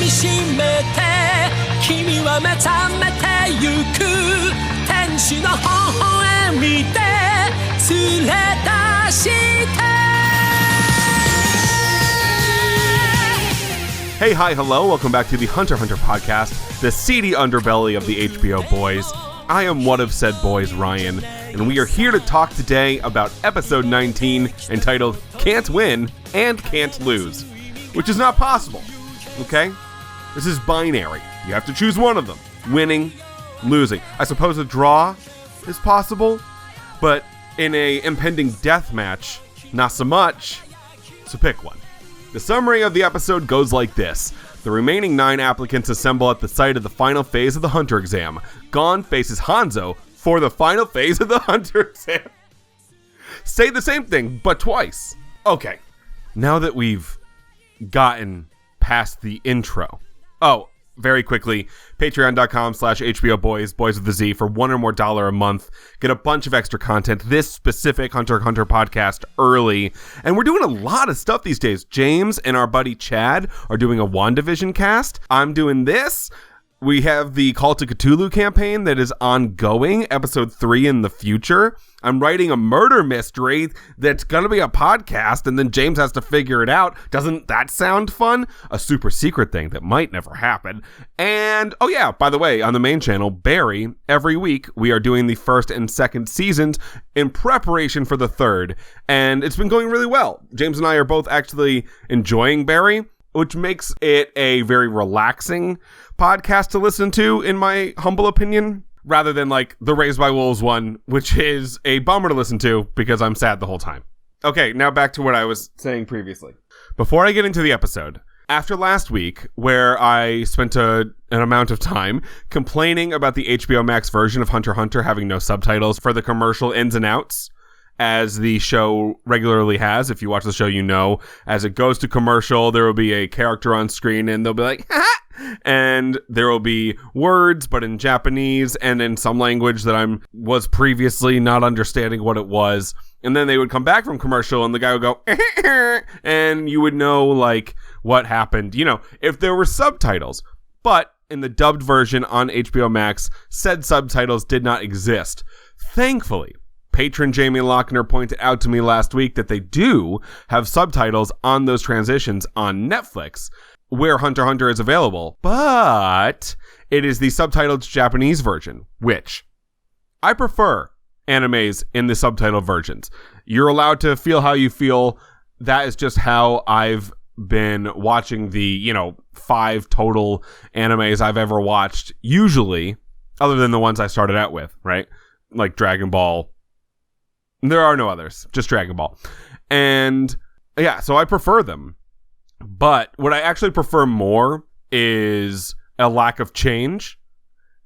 しめて君は目覚めてゆく天使の微笑みで連れ出して Hey, hi, hello, welcome back to the Hunter x Hunter podcast, the seedy underbelly of the HBO boys. I am one of said boys, Ryan, and we are here to talk today about episode 19, entitled Can't Win and Can't Lose, which is not possible, okay? This is binary. You have to choose one of them, winning, losing. I suppose a draw is possible, but in a impending death match, not so much, so pick one. The summary of the episode goes like this. The remaining 9 applicants assemble at the site of the final phase of the Hunter exam. Gon faces Hanzo for the final phase of the Hunter exam. Say the same thing, but twice. Okay, now that we've gotten past the intro. Oh, very quickly, patreon.com/HBO boys, boys with the Z, for $1 or more a month. Get a bunch of extra content, this specific Hunter x Hunter podcast early. And we're doing a lot of stuff these days. James and our buddy Chad are doing a WandaVision cast. I'm doing this. We have the Call to Cthulhu campaign that is ongoing, episode 3 in the future. I'm writing a murder mystery that's going to be a podcast, and then James has to figure it out. Doesn't that sound fun? A super secret thing that might never happen. And, oh yeah, by the way, on the main channel, Barry, every week we are doing the first and second seasons in preparation for the third. And it's been going really well. James and I are both actually enjoying Barry, which makes it a very relaxing podcast to listen to, in my humble opinion, rather than like the Raised by Wolves one, which is a bummer to listen to because I'm sad the whole time. Okay, now back to what I was saying previously. Before I get into the episode, after last week, where I spent an amount of time complaining about the HBO Max version of Hunter x Hunter having no subtitles for the commercial ins and outs, as the show regularly has. If you watch the show, you know, as it goes to commercial, there will be a character on screen and they'll be like, ha! And there will be words, but in Japanese and in some language that was previously not understanding what it was. And then they would come back from commercial and the guy would go, and you would know like what happened, you know, if there were subtitles. But in the dubbed version on HBO Max, said subtitles did not exist. Thankfully, patron Jamie Lochner pointed out to me last week that they do have subtitles on those transitions on Netflix, where Hunter x Hunter is available, but it is the subtitled Japanese version, which I prefer animes in the subtitled versions. You're allowed to feel how you feel. That is just how I've been watching the, 5 total animes I've ever watched, usually, other than the ones I started out with, right? Like Dragon Ball. There are no others, just Dragon Ball. And yeah, so I prefer them. But what I actually prefer more is a lack of change.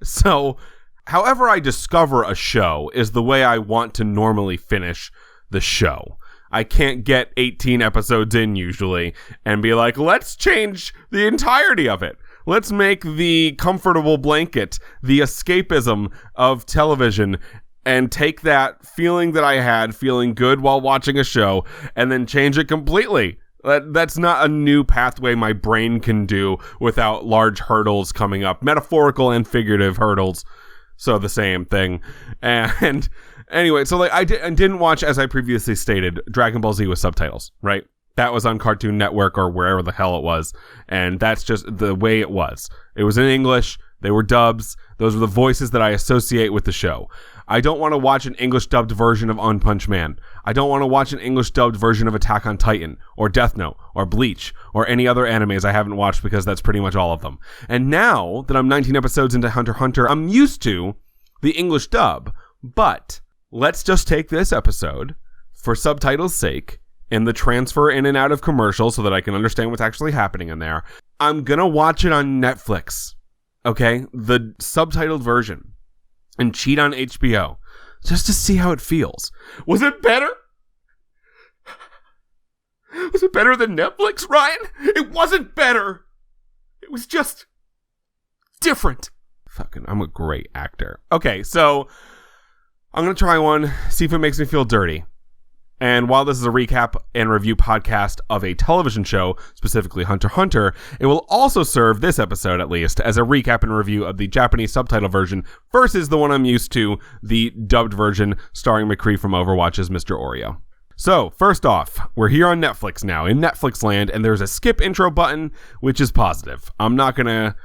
So however I discover a show is the way I want to normally finish the show. I can't get 18 episodes in usually and be like, let's change the entirety of it. Let's make the comfortable blanket, the escapism of television, and take that feeling that I had, feeling good while watching a show, and then change it completely. That's not a new pathway my brain can do without large hurdles coming up. Metaphorical and figurative hurdles. So the same thing. And anyway, so like I didn't watch, as I previously stated, Dragon Ball Z with subtitles, right? That was on Cartoon Network or wherever the hell it was. And that's just the way it was. It was in English. They were dubs. Those were the voices that I associate with the show. I don't want to watch an English dubbed version of One Punch Man. I don't want to watch an English dubbed version of Attack on Titan or Death Note or Bleach or any other animes I haven't watched, because that's pretty much all of them. And now that I'm 19 episodes into Hunter x Hunter, I'm used to the English dub. But let's just take this episode, for subtitles' sake, and the transfer in and out of commercials so that I can understand what's actually happening in there. I'm going to watch it on Netflix. Okay? The subtitled version. And cheat on HBO just to see how it feels. Was it better? Was it better than Netflix, Ryan? It wasn't better. It was just different. Fucking, I'm a great actor. Okay, so I'm going to try one, see if it makes me feel dirty. And while this is a recap and review podcast of a television show, specifically Hunter x Hunter, it will also serve this episode, at least, as a recap and review of the Japanese subtitle version versus the one I'm used to, the dubbed version starring McCree from Overwatch as Mr. Oreo. So, first off, we're here on Netflix now, in Netflix land, and there's a skip intro button, which is positive. I'm not going to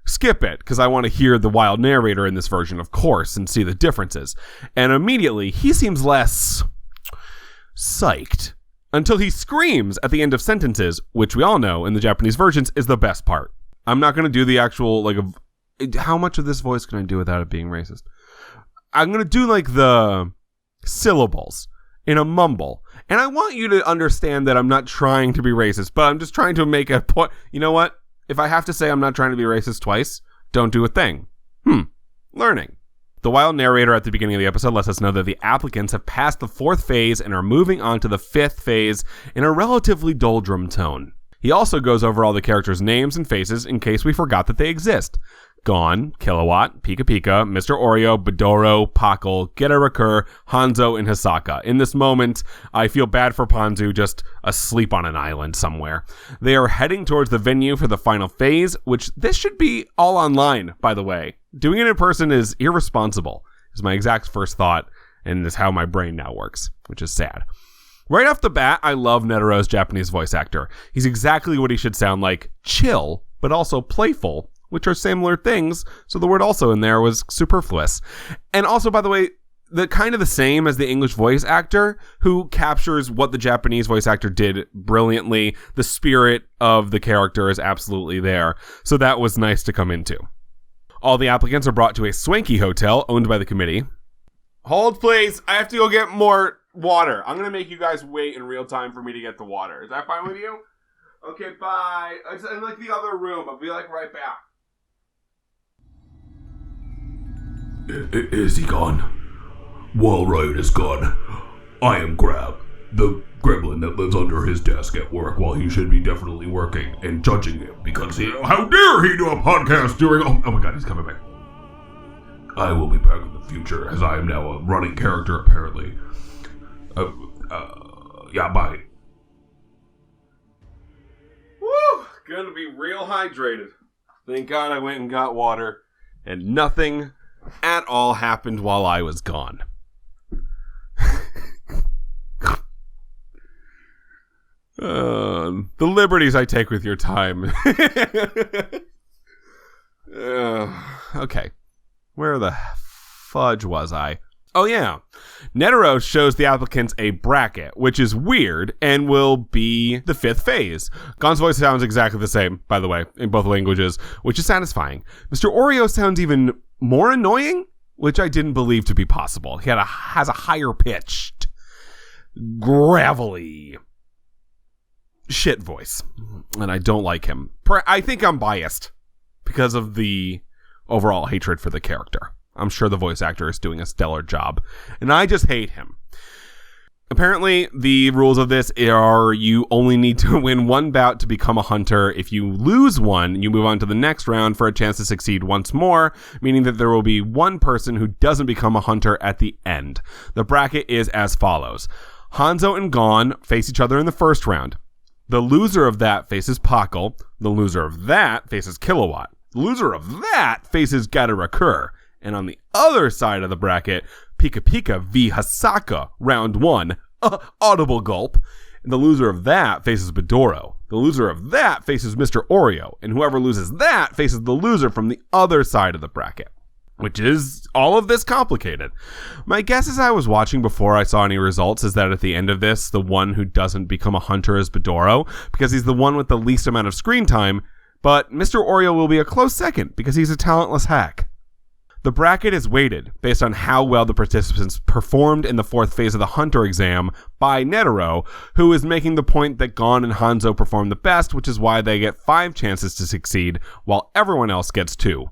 skip it, because I want to hear the wild narrator in this version, of course, and see the differences. And immediately, he seems less psyched until he screams at the end of sentences, which we all know in the Japanese versions is the best part. I'm not going to do the actual, how much of this voice can I do without it being racist? I'm going to do, the syllables in a mumble. And I want you to understand that I'm not trying to be racist, but I'm just trying to make a point. You know what? If I have to say I'm not trying to be racist twice, don't do a thing. Learning. The wild narrator at the beginning of the episode lets us know that the applicants have passed the 4th phase and are moving on to the 5th phase in a relatively doldrum tone. He also goes over all the characters' names and faces in case we forgot that they exist. Gon, Kilowatt, Pika Pika, Mr. Oreo, Bedoro, Pakal, Getarakur, Hanzo, and Hisaka. In this moment, I feel bad for Panzu, just asleep on an island somewhere. They are heading towards the venue for the final phase, which this should be all online, by the way. Doing it in person is irresponsible, is my exact first thought, and is how my brain now works, which is sad. Right off the bat, I love Netaro's Japanese voice actor. He's exactly what he should sound like. Chill, but also playful, which are similar things, so the word also in there was superfluous. And also, by the way, the same as the English voice actor, who captures what the Japanese voice actor did brilliantly. The spirit of the character is absolutely there, so that was nice to come into. All the applicants are brought to a swanky hotel owned by the committee. Hold, please. I have to go get more water. I'm going to make you guys wait in real time for me to get the water. Is that fine with you? Okay, bye. It's in the other room. I'll be right back. Is he gone? Well, Ryan is gone. I am Grab, the gremlin that lives under his desk at work while he should be definitely working, and judging him because how dare he do a podcast during... Oh my god, he's coming back. I will be back in the future, as I am now a running character, apparently. Yeah, bye. Woo! Gonna be real hydrated. Thank God I went and got water, and nothing at all happened while I was gone. The liberties I take with your time. Okay. Where the fudge was I? Oh yeah. Netero shows the applicants a bracket, which is weird and will be the 5th phase. Gon's voice sounds exactly the same, by the way, in both languages, which is satisfying. Mr. Oreo sounds even more annoying, which I didn't believe to be possible. He has a higher pitched, gravelly shit voice, and I don't like him. I think I'm biased because of the overall hatred for the character. I'm sure the voice actor is doing a stellar job, and I just hate him. Apparently, the rules of this are you only need to win one bout to become a hunter. If you lose one, you move on to the next round for a chance to succeed once more, meaning that there will be one person who doesn't become a hunter at the end. The bracket is as follows. Hanzo and Gon face each other in the first round. The loser of that faces Pakal. The loser of that faces Kilowatt. The loser of that faces Getarakur. And on the other side of the bracket, Pika Pika v Hisaka, round 1, audible gulp. And the loser of that faces Bedoro. The loser of that faces Mr. Oreo. And whoever loses that faces the loser from the other side of the bracket. Which is all of this complicated. My guess as I was watching before I saw any results is that at the end of this, the one who doesn't become a hunter is Bedoro, because he's the one with the least amount of screen time, but Mr. Oreo will be a close second because he's a talentless hack. The bracket is weighted based on how well the participants performed in the 4th phase of the Hunter exam by Netero, who is making the point that Gon and Hanzo perform the best, which is why they get 5 chances to succeed, while everyone else gets 2.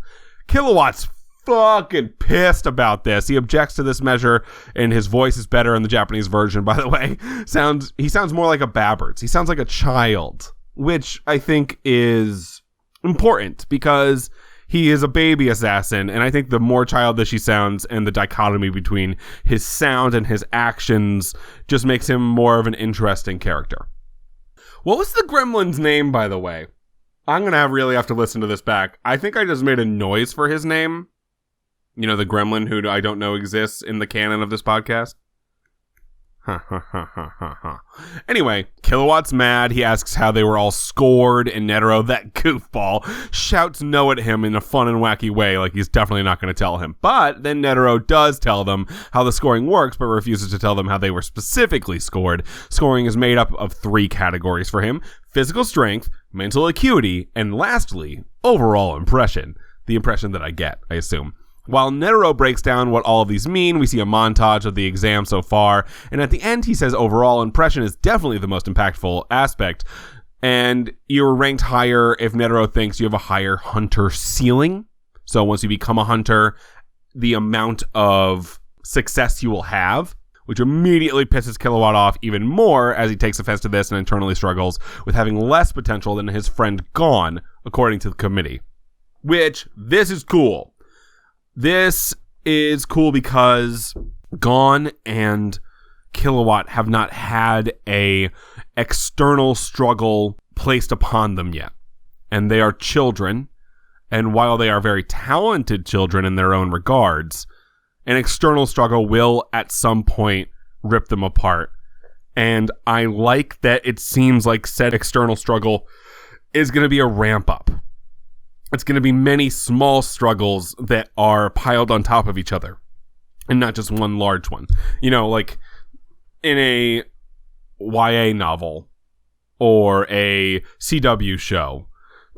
Kilowatt's fucking pissed about this. He objects to this measure, and his voice is better in the Japanese version, by the way. He sounds more like a Babberts. He sounds like a child, which I think is important because he is a baby assassin, and I think the more childish he sounds and the dichotomy between his sound and his actions just makes him more of an interesting character. What was the gremlin's name, by the way? I'm going to really have to listen to this back. I think I just made a noise for his name. You know, the gremlin who I don't know exists in the canon of this podcast. Anyway, Kilowatt's mad. He asks how they were all scored, and Netero, that goofball, shouts no at him in a fun and wacky way, like he's definitely not going to tell him. But then Netero does tell them how the scoring works, but refuses to tell them how they were specifically scored. Scoring is made up of 3 categories for him: physical strength, mental acuity, and lastly, overall impression. The impression that I get, I assume. While Netero breaks down what all of these mean, we see a montage of the exam so far, and at the end he says overall impression is definitely the most impactful aspect, and you're ranked higher if Netero thinks you have a higher hunter ceiling. So once you become a hunter, the amount of success you will have, which immediately pisses Kilowatt off even more as he takes offense to this and internally struggles with having less potential than his friend Gon, according to the committee. Which, this is cool. This is cool because Gon and Kilowatt have not had a external struggle placed upon them yet. And they are children, and while they are very talented children in their own regards, an external struggle will at some point rip them apart. And I like that it seems like said external struggle is going to be a ramp up. It's going to be many small struggles that are piled on top of each other and not just one large one. You know, like in a YA novel or a CW show,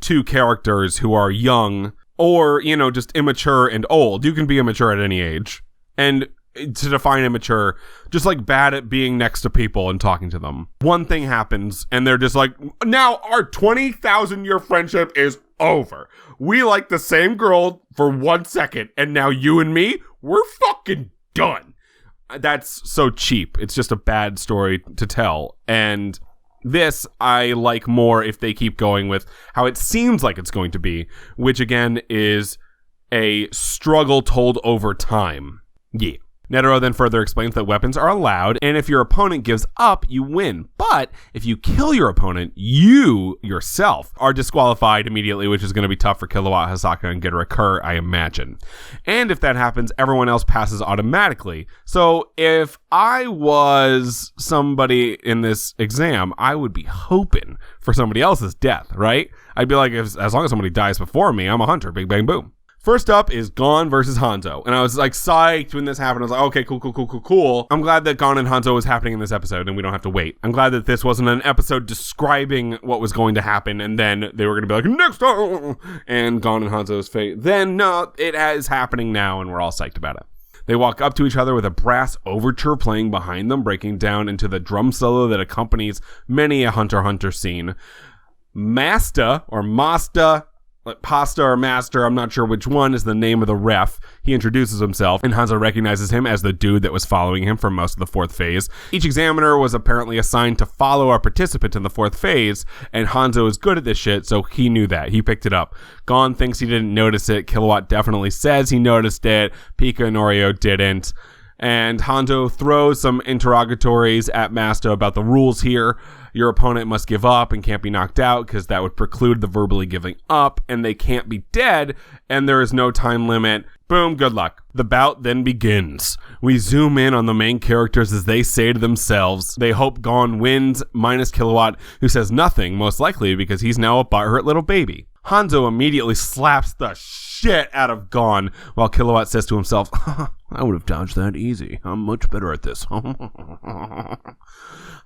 2 characters who are young or, you know, just immature and old. You can be immature at any age. And to define immature, just like bad at being next to people and talking to them. One thing happens and they're just like, now our 20,000 year friendship is over. We like the same girl for 1 second, and now you and me, we're fucking done. That's so cheap. It's just a bad story to tell. And this I like more if they keep going with how it seems like it's going to be, which again is a struggle told over time. Yeah. Netero then further explains that weapons are allowed, and if your opponent gives up, you win. But if you kill your opponent, you yourself are disqualified immediately, which is going to be tough for Kilowatt, Hisaka, and Getter Kerr, I imagine. And if that happens, everyone else passes automatically. So if I was somebody in this exam, I would be hoping for somebody else's death, right? I'd be like, as long as somebody dies before me, I'm a hunter. Big bang boom. First up is Gon versus Hanzo. And I was like psyched when this happened. I was like, okay, cool. I'm glad that Gon and Hanzo was happening in this episode and we don't have to wait. I'm glad that this wasn't an episode describing what was going to happen and then they were going to be like, next time, and Gon and Hanzo's fate. Then, no, it is happening now and we're all psyched about it. They walk up to each other with a brass overture playing behind them, breaking down into the drum solo that accompanies many a Hunter x Hunter scene. Masta, like Pasta or Master, I'm not sure which one, is the name of the ref. He introduces himself, and Hanzo recognizes him as the dude that was following him for most of the 4th phase. Each examiner was apparently assigned to follow a participant in the 4th phase, and Hanzo is good at this shit, so he knew that. He picked it up. Gon thinks he didn't notice it. Kilowatt definitely says he noticed it. Pika and Oreo didn't. And Hanzo throws some interrogatories at Masta about the rules here. Your opponent must give up and can't be knocked out because that would preclude the verbally giving up, and they can't be dead, and there is no time limit. Boom, good luck. The bout then begins. We zoom in on the main characters as they say to themselves they hope Gon wins, minus Kilowatt, who says nothing, most likely because he's now a butthurt little baby. Hanzo immediately slaps the shit out of Gon, while Kilowatt says to himself, I would have dodged that easy. I'm much better at this.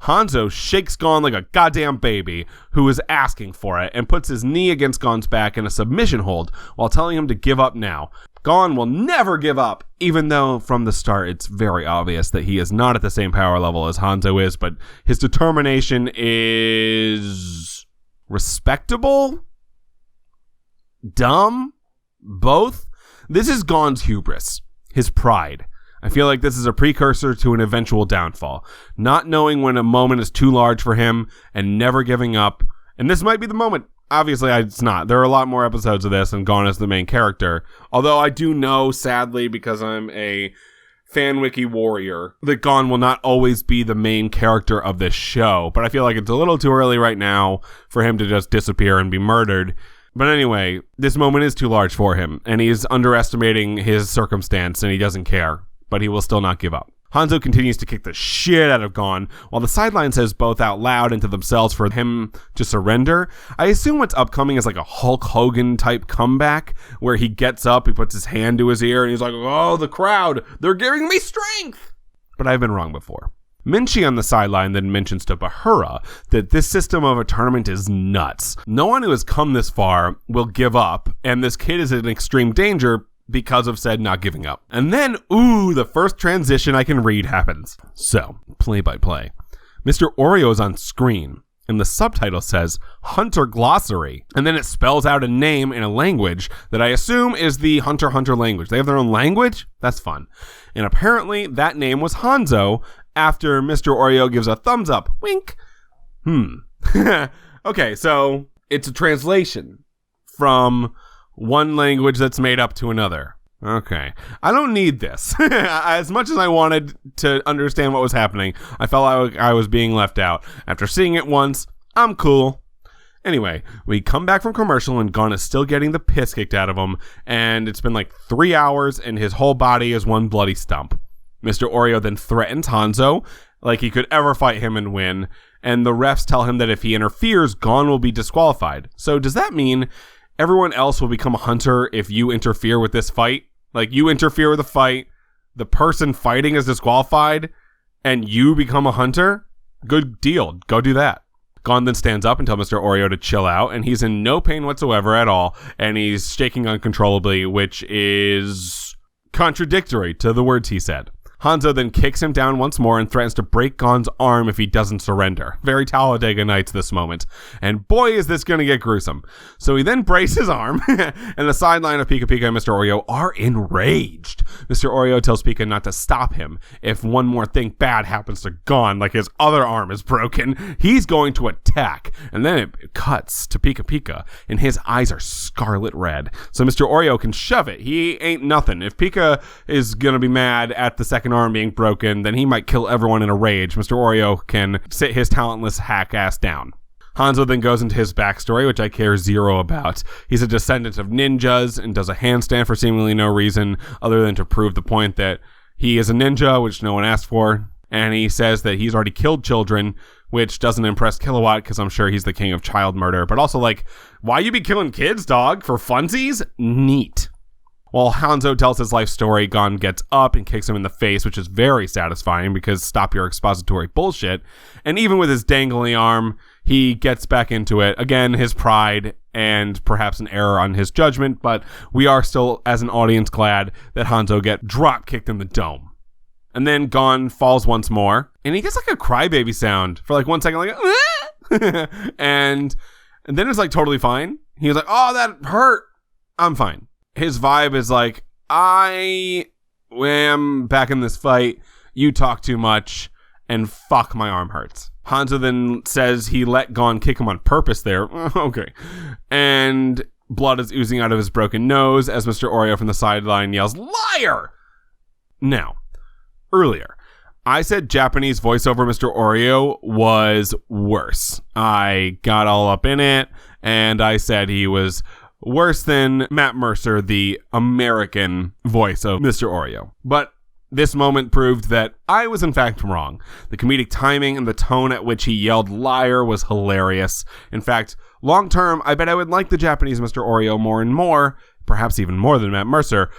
Hanzo shakes Gon like a goddamn baby who is asking for it and puts his knee against Gon's back in a submission hold while telling him to give up now. Gon will never give up, even though from the start it's very obvious that he is not at the same power level as Hanzo is, but his determination is respectable? Dumb? Both? This is Gon's hubris, his pride. I feel like this is a precursor to an eventual downfall. Not knowing when a moment is too large for him and never giving up. And this might be the moment. Obviously, it's not. There are a lot more episodes of this, and Gon is the main character. Although I do know, sadly, because I'm a FanWiki warrior, that Gon will not always be the main character of this show. But I feel like it's a little too early right now for him to just disappear and be murdered. But anyway, this moment is too large for him, and he's underestimating his circumstance, and he doesn't care. But he will still not give up. Hanzo continues to kick the shit out of Gon, while the sideline says both out loud and to themselves for him to surrender. I assume what's upcoming is like a Hulk Hogan type comeback, where he gets up, he puts his hand to his ear, and he's like, oh, the crowd, they're giving me strength! But I've been wrong before. Minchi on the sideline then mentions to Bahura that this system of a tournament is nuts. No one who has come this far will give up, and this kid is in extreme danger because of said not giving up. And then, the first transition I can read happens. So, play by play. Mr. Oreo is on screen, and the subtitle says, Hunter Glossary. And then it spells out a name in a language that I assume is the Hunter x Hunter language. They have their own language? That's fun. And apparently, that name was Hanzo, after Mr. Oreo gives a thumbs up. Wink. Okay, so it's a translation from one language that's made up to another. Okay. I don't need this. As much as I wanted to understand what was happening, I felt like I was being left out. After seeing it once, I'm cool. Anyway, we come back from commercial and Gon is still getting the piss kicked out of him, and it's been like 3 hours and his whole body is one bloody stump. Mr. Oreo then threatens Hanzo like he could ever fight him and win, and the refs tell him that if he interferes, Gon will be disqualified. So does that mean everyone else will become a hunter if you interfere with this fight? Like, you interfere with a fight, the person fighting is disqualified, and you become a hunter? Good deal. Go do that. Gon then stands up and tells Mr. Oreo to chill out, and he's in no pain whatsoever at all, and he's shaking uncontrollably, which is contradictory to the words he said. Hanzo then kicks him down once more and threatens to break Gon's arm if he doesn't surrender. Very Talladega Nights this moment. And boy, is this going to get gruesome. So he then breaks his arm, and the sideline of Pika Pika and Mr. Oreo are enraged. Mr. Oreo tells Pika not to stop him. If one more thing bad happens to Gon, like his other arm is broken, he's going to attack. And then it cuts to Pika Pika, and his eyes are scarlet red. So Mr. Oreo can shove it. He ain't nothing. If Pika is going to be mad at the second arm being broken, then he might kill everyone in a rage. Mr. Oreo can sit his talentless hack ass down. Hanzo then goes into his backstory, which I care zero about. He's a descendant of ninjas and does a handstand for seemingly no reason other than to prove the point that he is a ninja, which no one asked for. And he says that he's already killed children, which doesn't impress Kilowatt because I'm sure he's the king of child murder. But also, like, why you be killing kids, dog? For funsies? Neat. While Hanzo tells his life story, Gon gets up and kicks him in the face, which is very satisfying because stop your expository bullshit. And even with his dangly arm, he gets back into it. Again, his pride and perhaps an error on his judgment, but we are still, as an audience, glad that Hanzo get drop kicked in the dome. And then Gon falls once more, and he gets like a crybaby sound for like 1 second, like, and then it's like totally fine. He's like, oh, that hurt. I'm fine. His vibe is like, I am back in this fight, you talk too much, and fuck, my arm hurts. Hanzo then says he let Gon kick him on purpose there. Okay. And blood is oozing out of his broken nose as Mr. Oreo from the sideline yells, liar! Now, earlier, I said Japanese voiceover Mr. Oreo was worse. I got all up in it, and I said he was worse than Matt Mercer, the American voice of Mr. Oreo. But this moment proved that I was in fact wrong. The comedic timing and the tone at which he yelled liar was hilarious. In fact, long term, I bet I would like the Japanese Mr. Oreo more and more, perhaps even more than Matt Mercer.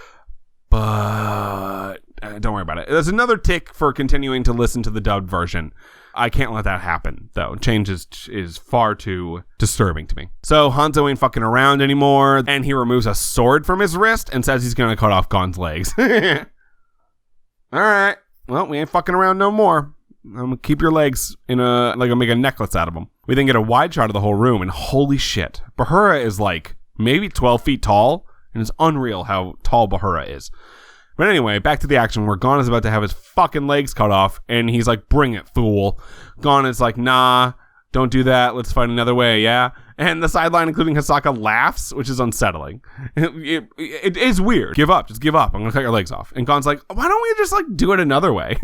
But don't worry about it. There's another tick for continuing to listen to the dubbed version. I can't let that happen, though. Change is far too disturbing to me. So Hanzo ain't fucking around anymore, and he removes a sword from his wrist and says he's gonna cut off Gon's legs. Alright, well, we ain't fucking around no more. I'm gonna keep your legs in I'll make a necklace out of them. We then get a wide shot of the whole room, and holy shit, Bahura is like maybe 12 feet tall, and it's unreal how tall Bahura is. But anyway, back to the action where Gon is about to have his fucking legs cut off, and he's like, bring it, fool. Gon is like, nah, don't do that, let's fight another way, yeah? And the sideline, including Hisaka, laughs, which is unsettling. It is weird. Give up. Just give up. I'm going to cut your legs off. And Gon's like, why don't we just like do it another way?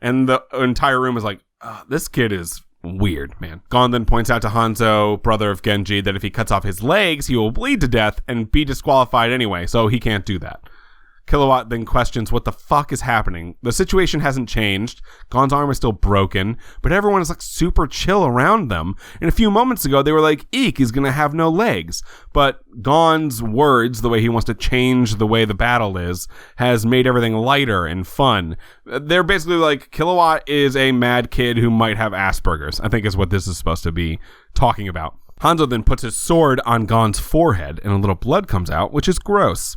And the entire room is like, this kid is weird, man. Gon then points out to Hanzo, brother of Genji, that if he cuts off his legs, he will bleed to death and be disqualified anyway, so he can't do that. Kilowatt then questions what the fuck is happening. The situation hasn't changed. Gon's arm is still broken, but everyone is like super chill around them. And a few moments ago, they were like, eek, he's gonna have no legs. But Gon's words, the way he wants to change the way the battle is, has made everything lighter and fun. They're basically like, Kilowatt is a mad kid who might have Asperger's, I think is what this is supposed to be talking about. Hanzo then puts his sword on Gon's forehead, and a little blood comes out, which is gross.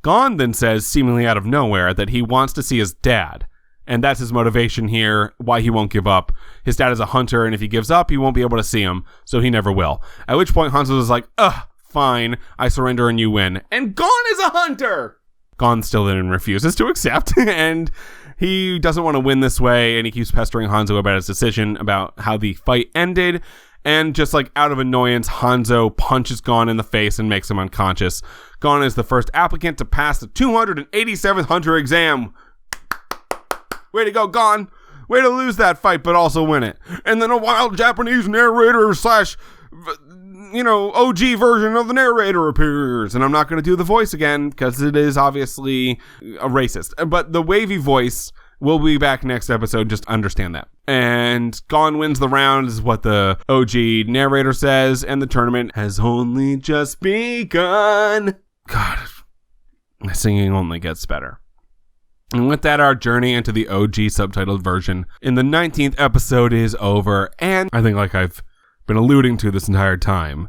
Gon then says, seemingly out of nowhere, that he wants to see his dad. And that's his motivation here, why he won't give up. His dad is a hunter, and if he gives up, he won't be able to see him, so he never will. At which point, Hanzo is like, fine, I surrender and you win. And Gon is a hunter! Gon still then refuses to accept, and he doesn't want to win this way, and he keeps pestering Hanzo about his decision about how the fight ended. And just like out of annoyance, Hanzo punches Gon in the face and makes him unconscious. Gon is the first applicant to pass the 287th Hunter exam. Way to go, Gon. Way to lose that fight, but also win it. And then a wild Japanese narrator slash, OG version of the narrator appears. And I'm not going to do the voice again because it is obviously a racist. But the wavy voice will be back next episode. Just understand that. And Gon wins the round is what the OG narrator says. And the tournament has only just begun. God, the singing only gets better. And with that, our journey into the OG subtitled version in the 19th episode is over. And I think, like I've been alluding to this entire time,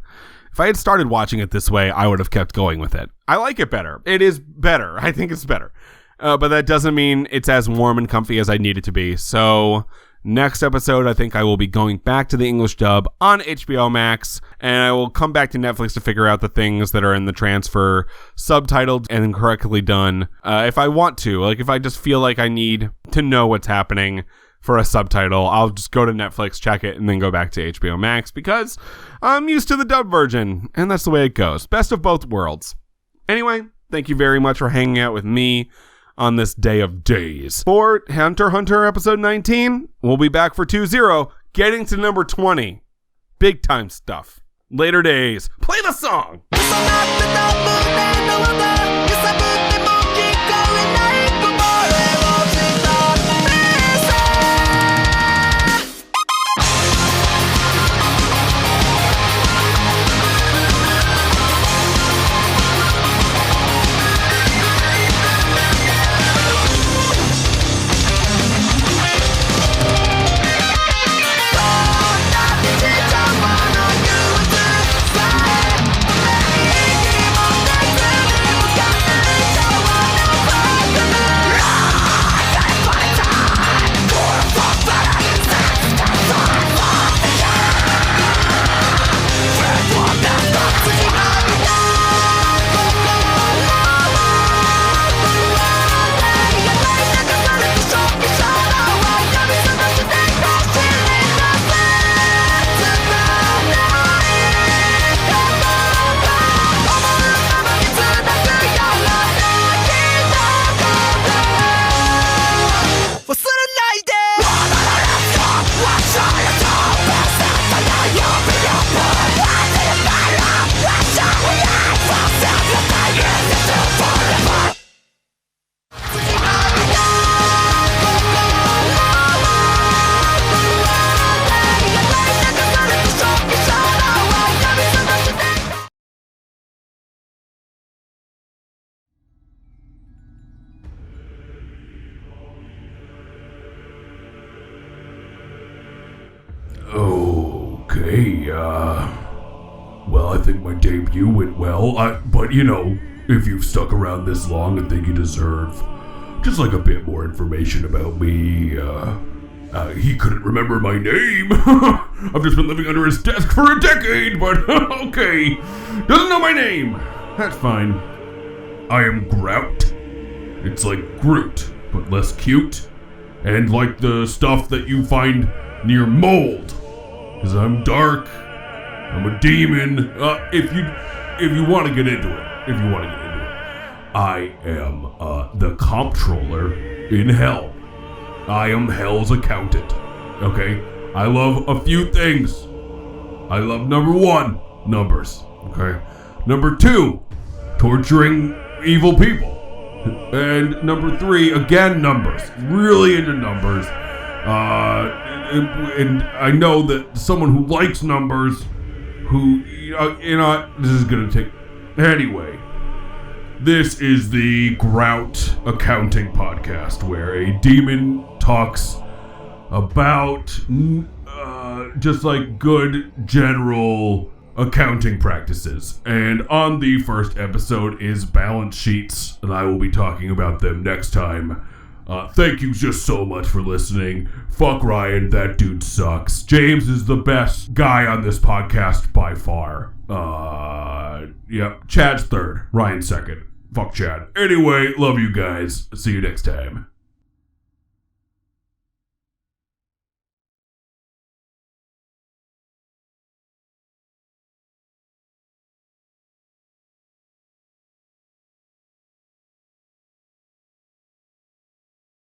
if I had started watching it this way, I would have kept going with it. I like it better. It is better. I think it's better. But that doesn't mean it's as warm and comfy as I need it to be. So next episode, I think I will be going back to the English dub on HBO Max, and I will come back to Netflix to figure out the things that are in the transfer subtitled and correctly done. If I want to, like if I just feel like I need to know what's happening for a subtitle, I'll just go to Netflix, check it, and then go back to HBO Max because I'm used to the dub version, and that's the way it goes. Best of both worlds. Anyway, thank you very much for hanging out with me on this day of days. For Hunter x Hunter episode 19, we'll be back for 2-0, getting to number 20. Big time stuff. Later days. Play the song! Okay, well, I think my debut went well, but if you've stuck around this long, I think you deserve just like a bit more information about me. He couldn't remember my name. I've just been living under his desk for a decade, but okay. Doesn't know my name. That's fine. I am Grout. It's like Groot, but less cute. And like the stuff that you find near mold. Because I'm dark I'm a demon. If you want to get into it. I am the comptroller in hell. I am hell's accountant. Okay? I love a few things. I love number 1, numbers. Okay? Number 2, torturing evil people. And number 3, again, numbers. Really into numbers. And I know that someone who likes numbers, this is gonna take... Anyway, this is the Grout Accounting Podcast, where a demon talks about just like good general accounting practices. And on the first episode is balance sheets, and I will be talking about them next time. Thank you just so much for listening. Fuck Ryan, that dude sucks. James is the best guy on this podcast by far. Yep, Chad's third, Ryan's second. Fuck Chad. Anyway, love you guys. See you next time.